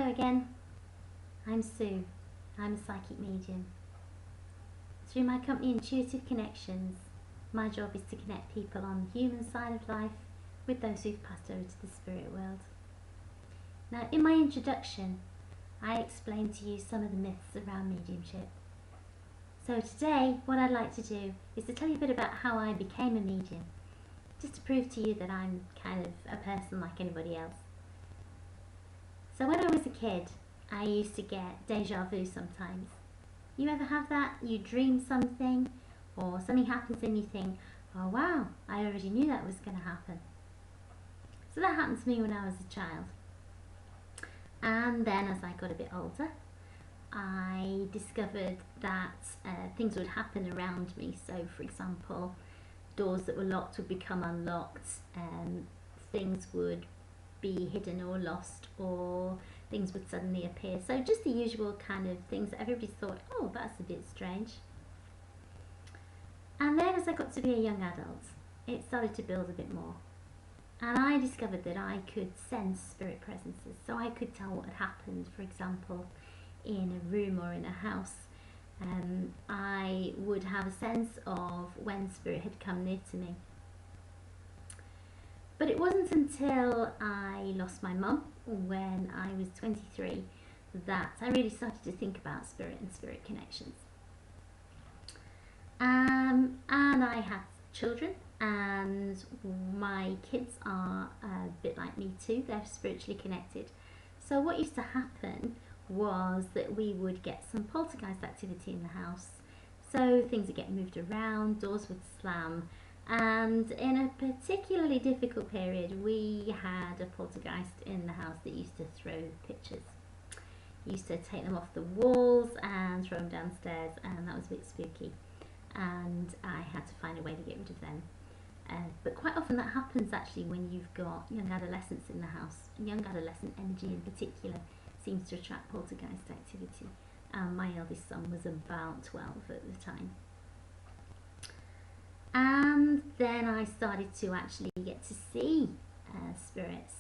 Hello again, I'm Sue. I'm a psychic medium. Through my company Intuitive Connections, my job is to connect people on the human side of life with those who've passed over to the spirit world. Now, in my introduction, I explained to you some of the myths around mediumship. So today, what I'd like to do is to tell you a bit about how I became a medium, just to prove to you that I'm kind of a person like anybody else. So when I was a kid, I used to get deja vu sometimes. You ever have that? You dream something or something happens and you think, oh wow, I already knew that was going to happen. So that happened to me when I was a child. And then as I got a bit older, I discovered that things would happen around me. So for example, doors that were locked would become unlocked, things would be hidden or lost, or things would suddenly appear. So just the usual kind of things that everybody thought, oh, that's a bit strange. And then as I got to be a young adult, it started to build a bit more. And I discovered that I could sense spirit presences. So I could tell what had happened, for example, in a room or in a house. I would have a sense of when spirit had come near to me. But it wasn't until I lost my mum when I was 23 that I really started to think about spirit and spirit connections. And I had children, and my kids are a bit like me too. They're spiritually connected. So what used to happen was that we would get some poltergeist activity in the house. So things would get moved around, doors would slam. And in a particularly difficult period, we had a poltergeist in the house that used to throw pictures. He used to take them off the walls and throw them downstairs, and that was a bit spooky. And I had to find a way to get rid of them. But quite often that happens actually when you've got young adolescents in the house. Young adolescent energy in particular seems to attract poltergeist activity. My eldest son was about 12 at the time. And then I started to actually get to see spirits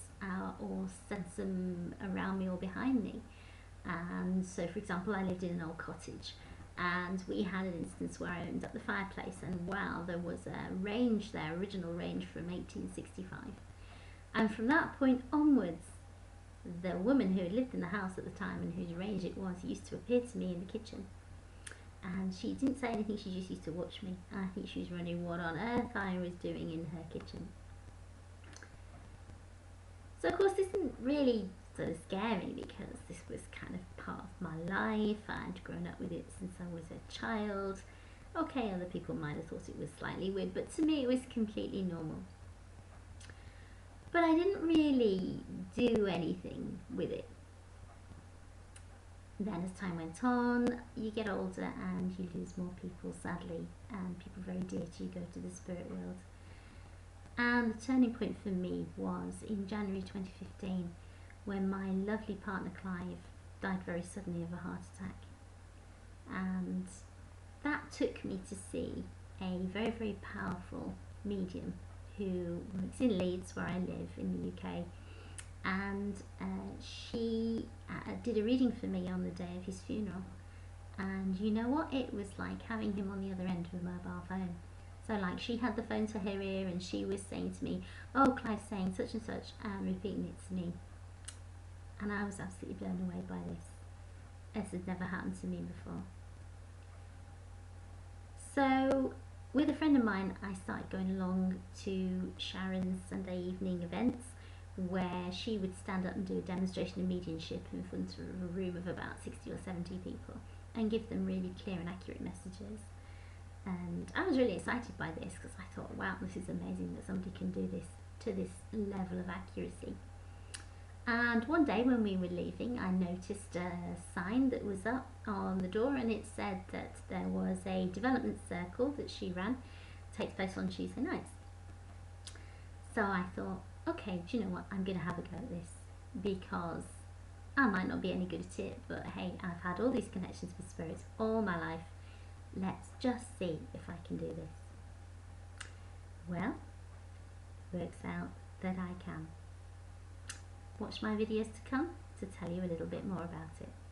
or sense them around me or behind me. And so, for example, I lived in an old cottage, and we had an instance where I opened up the fireplace, and wow, there was a range there, original range from 1865. And from that point onwards, the woman who had lived in the house at the time and whose range it was used to appear to me in the kitchen. And she didn't say anything, she just used to watch me. I think she was wondering what on earth I was doing in her kitchen. So of course this didn't really sort of scare me, because this was kind of part of my life. I'd grown up with it since I was a child. Okay, other people might have thought it was slightly weird, but to me it was completely normal. But I didn't really do anything with it. Then as time went on, you get older and you lose more people, sadly, and people very dear to you go to the spirit world. And the turning point for me was in January 2015, when my lovely partner Clive died very suddenly of a heart attack. And that took me to see a very, very powerful medium who works in Leeds, where I live in the UK. And she did a reading for me on the day of his funeral, and you know what, it was like having him on the other end of a mobile phone. So like, she had the phone to her ear and she was saying to me, oh, Clive's saying such and such, and repeating it to me. And I was absolutely blown away by this. This had never happened to me before. So with a friend of mine, I started going along to Sharon's Sunday evening events, where she would stand up and do a demonstration of mediumship in front of a room of about 60 or 70 people and give them really clear and accurate messages. And I was really excited by this, because I thought, wow, this is amazing that somebody can do this to this level of accuracy. And one day when we were leaving, I noticed a sign that was up on the door, and it said that there was a development circle that she ran, takes place on Tuesday nights. So I thought, okay, do you know what, I'm going to have a go at this, because I might not be any good at it, but hey, I've had all these connections with spirits all my life. Let's just see if I can do this. Well, works out that I can. Watch my videos to come, to tell you a little bit more about it.